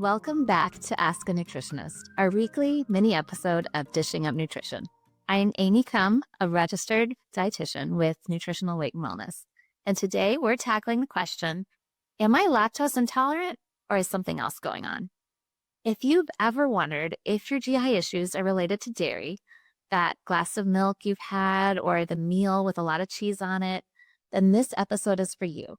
Welcome back to Ask a Nutritionist, our weekly mini episode of Dishing Up Nutrition. I'm Amy Crum, a registered dietitian with Nutritional Weight and Wellness. And today we're tackling the question, am I lactose intolerant or is something else going on? If you've ever wondered if your GI issues are related to dairy, that glass of milk you've had or the meal with a lot of cheese on it, then this episode is for you.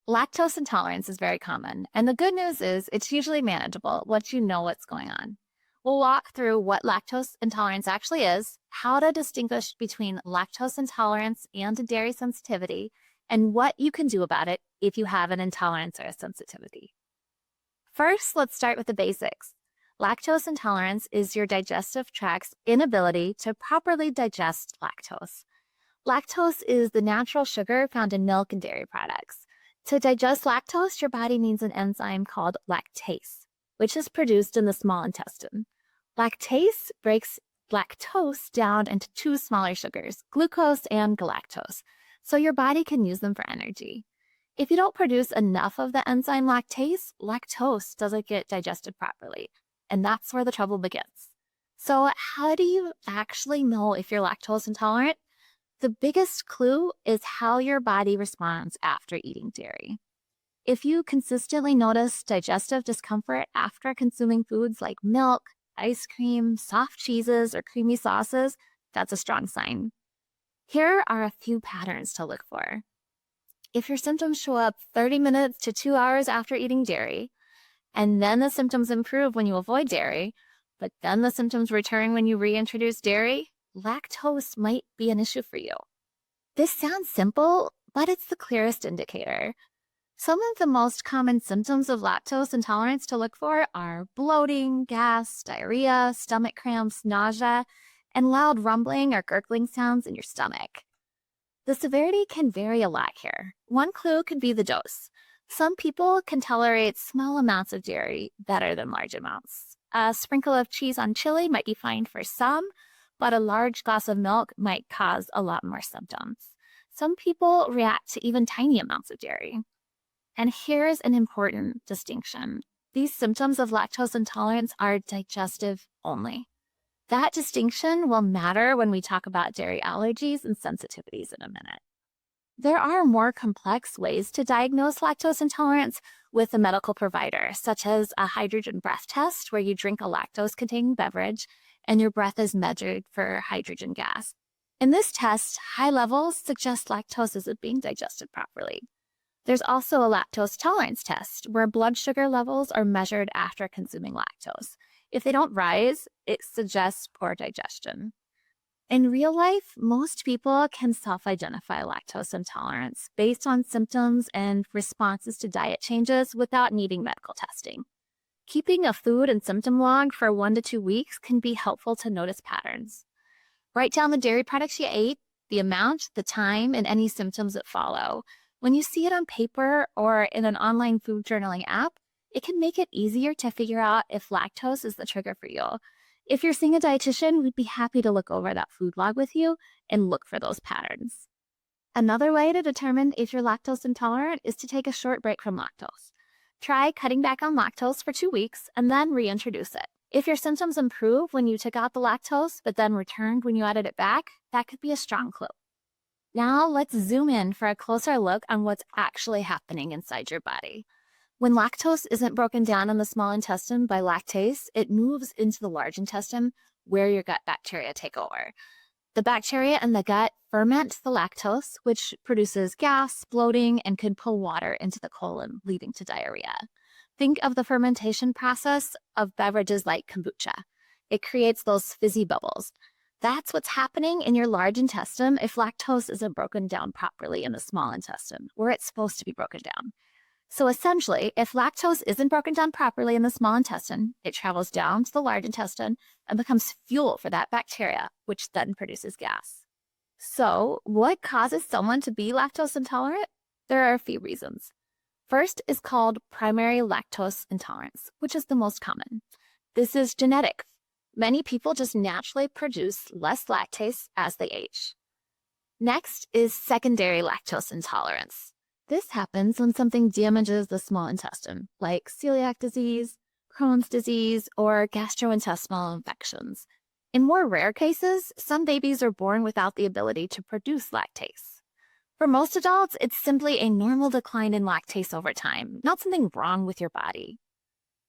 Lactose intolerance is very common, and the good news is it's usually manageable once you know what's going on. We'll walk through what lactose intolerance actually is, how to distinguish between lactose intolerance and dairy sensitivity, and what you can do about it if you have an intolerance or a sensitivity. First, let's start with the basics. Lactose intolerance is your digestive tract's inability to properly digest lactose. Lactose is the natural sugar found in milk and dairy products. To digest lactose, your body needs an enzyme called lactase, which is produced in the small intestine. Lactase breaks lactose down into two smaller sugars, glucose and galactose, so your body can use them for energy. If you don't produce enough of the enzyme lactase, lactose doesn't get digested properly, and that's where the trouble begins. So how do you actually know if you're lactose intolerant? The biggest clue is how your body responds after eating dairy. If you consistently notice digestive discomfort after consuming foods like milk, ice cream, soft cheeses, or creamy sauces, that's a strong sign. Here are a few patterns to look for. If your symptoms show up 30 minutes to 2 hours after eating dairy, and then the symptoms improve when you avoid dairy, but then the symptoms return when you reintroduce dairy, lactose might be an issue for you. This sounds simple, but it's the clearest indicator. Some of the most common symptoms of lactose intolerance to look for are bloating, gas, diarrhea, stomach cramps, nausea, and loud rumbling or gurgling sounds in your stomach. The severity can vary a lot here. One clue could be the dose. Some people can tolerate small amounts of dairy better than large amounts. A sprinkle of cheese on chili might be fine for some, but a large glass of milk might cause a lot more symptoms. Some people react to even tiny amounts of dairy. And here's an important distinction. These symptoms of lactose intolerance are digestive only. That distinction will matter when we talk about dairy allergies and sensitivities in a minute. There are more complex ways to diagnose lactose intolerance with a medical provider, such as a hydrogen breath test where you drink a lactose-containing beverage and your breath is measured for hydrogen gas. In this test, high levels suggest lactose isn't being digested properly. There's also a lactose tolerance test where blood sugar levels are measured after consuming lactose. If they don't rise, it suggests poor digestion. In real life, most people can self-identify lactose intolerance based on symptoms and responses to diet changes without needing medical testing. Keeping a food and symptom log for 1 to 2 weeks can be helpful to notice patterns. Write down the dairy products you ate, the amount, the time, and any symptoms that follow. When you see it on paper or in an online food journaling app, it can make it easier to figure out if lactose is the trigger for you. If you're seeing a dietitian, we'd be happy to look over that food log with you and look for those patterns. Another way to determine if you're lactose intolerant is to take a short break from lactose. Try cutting back on lactose for 2 weeks and then reintroduce it. If your symptoms improve when you took out the lactose but then returned when you added it back, that could be a strong clue. Now let's zoom in for a closer look on what's actually happening inside your body. When lactose isn't broken down in the small intestine by lactase, it moves into the large intestine where your gut bacteria take over. The bacteria in the gut ferment the lactose, which produces gas, bloating, and can pull water into the colon, leading to diarrhea. Think of the fermentation process of beverages like kombucha. It creates those fizzy bubbles. That's what's happening in your large intestine if lactose isn't broken down properly in the small intestine, where it's supposed to be broken down. So essentially, if lactose isn't broken down properly in the small intestine, it travels down to the large intestine and becomes fuel for that bacteria, which then produces gas. So what causes someone to be lactose intolerant? There are a few reasons. First is called primary lactose intolerance, which is the most common. This is genetic. Many people just naturally produce less lactase as they age. Next is secondary lactose intolerance. This happens when something damages the small intestine, like celiac disease, Crohn's disease, or gastrointestinal infections. In more rare cases, some babies are born without the ability to produce lactase. For most adults, it's simply a normal decline in lactase over time, not something wrong with your body.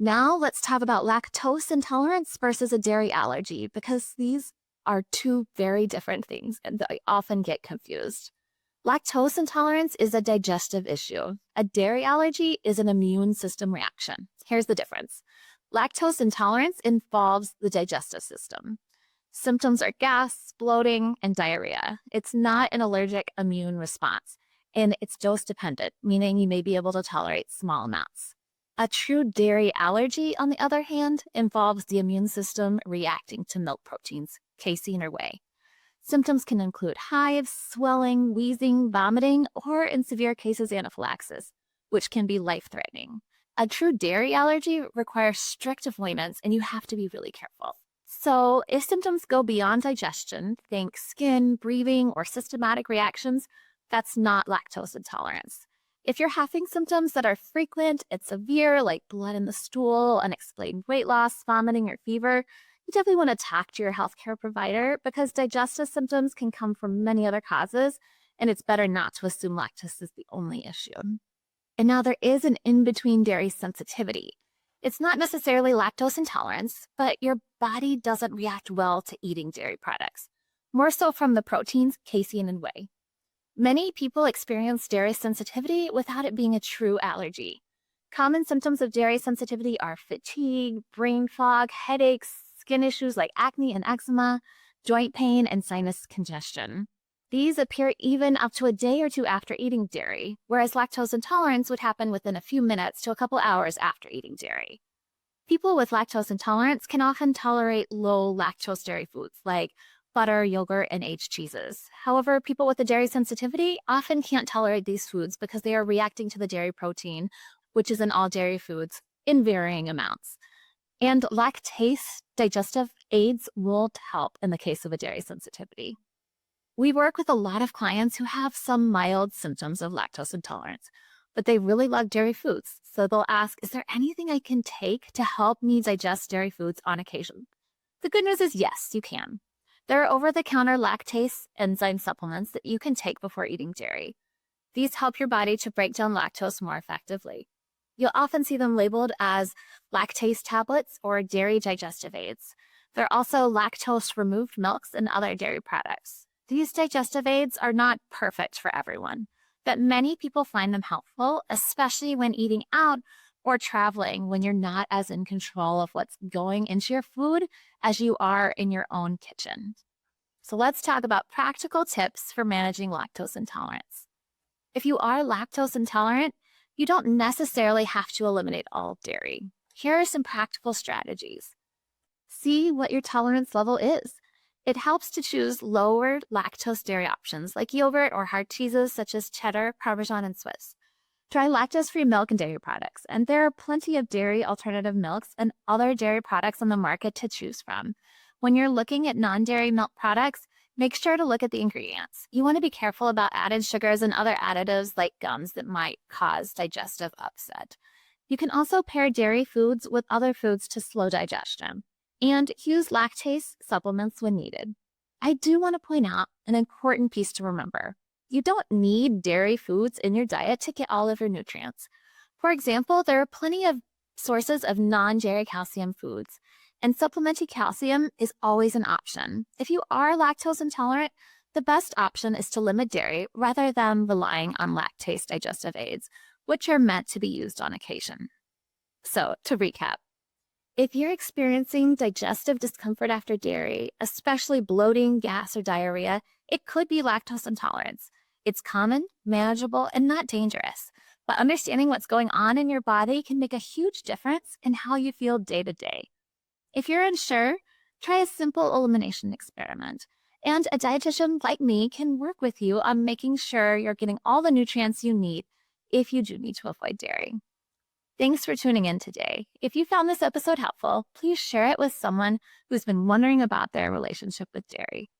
Now let's talk about lactose intolerance versus a dairy allergy, because these are two very different things and they often get confused. Lactose intolerance is a digestive issue. A dairy allergy is an immune system reaction. Here's the difference. Lactose intolerance involves the digestive system. Symptoms are gas, bloating, and diarrhea. It's not an allergic immune response, and it's dose dependent, meaning you may be able to tolerate small amounts. A true dairy allergy, on the other hand, involves the immune system reacting to milk proteins, casein or whey. Symptoms can include hives, swelling, wheezing, vomiting, or in severe cases, anaphylaxis, which can be life-threatening. A true dairy allergy requires strict avoidance, and you have to be really careful. So if symptoms go beyond digestion, think skin, breathing, or systematic reactions, that's not lactose intolerance. If you're having symptoms that are frequent and severe, like blood in the stool, unexplained weight loss, vomiting, or fever, you definitely want to talk to your healthcare provider because digestive symptoms can come from many other causes, and it's better not to assume lactose is the only issue. And now there is an in-between dairy sensitivity. It's not necessarily lactose intolerance, but your body doesn't react well to eating dairy products, more so from the proteins, casein, and whey. Many people experience dairy sensitivity without it being a true allergy. Common symptoms of dairy sensitivity are fatigue, brain fog, headaches, skin issues like acne and eczema, joint pain, and sinus congestion. These appear even up to a day or two after eating dairy, whereas lactose intolerance would happen within a few minutes to a couple hours after eating dairy. People with lactose intolerance can often tolerate low lactose dairy foods like butter, yogurt, and aged cheeses. However, people with a dairy sensitivity often can't tolerate these foods because they are reacting to the dairy protein, which is in all dairy foods, in varying amounts. And lactase digestive aids won't help in the case of a dairy sensitivity. We work with a lot of clients who have some mild symptoms of lactose intolerance, but they really love dairy foods. So they'll ask, is there anything I can take to help me digest dairy foods on occasion? The good news is yes, you can. There are over-the-counter lactase enzyme supplements that you can take before eating dairy. These help your body to break down lactose more effectively. You'll often see them labeled as lactase tablets or dairy digestive aids. There are also lactose-removed milks and other dairy products. These digestive aids are not perfect for everyone, but many people find them helpful, especially when eating out or traveling when you're not as in control of what's going into your food as you are in your own kitchen. So let's talk about practical tips for managing lactose intolerance. If you are lactose intolerant, you don't necessarily have to eliminate all dairy. Here are some practical strategies. See what your tolerance level is. It helps to choose lower lactose dairy options like yogurt or hard cheeses such as cheddar, Parmesan, and Swiss. Try lactose-free milk and dairy products, and there are plenty of dairy alternative milks and other dairy products on the market to choose from. When you're looking at non-dairy milk products, make sure to look at the ingredients. You want to be careful about added sugars and other additives like gums that might cause digestive upset. You can also pair dairy foods with other foods to slow digestion, and use lactase supplements when needed. I do want to point out an important piece to remember. You don't need dairy foods in your diet to get all of your nutrients. For example, there are plenty of sources of non-dairy calcium foods, and supplementing calcium is always an option. If you are lactose intolerant, the best option is to limit dairy rather than relying on lactase digestive aids, which are meant to be used on occasion. So, to recap, if you're experiencing digestive discomfort after dairy, especially bloating, gas, or diarrhea, it could be lactose intolerance. It's common, manageable, and not dangerous. But understanding what's going on in your body can make a huge difference in how you feel day to day. If you're unsure, try a simple elimination experiment. And a dietitian like me can work with you on making sure you're getting all the nutrients you need if you do need to avoid dairy. Thanks for tuning in today. If you found this episode helpful, please share it with someone who's been wondering about their relationship with dairy.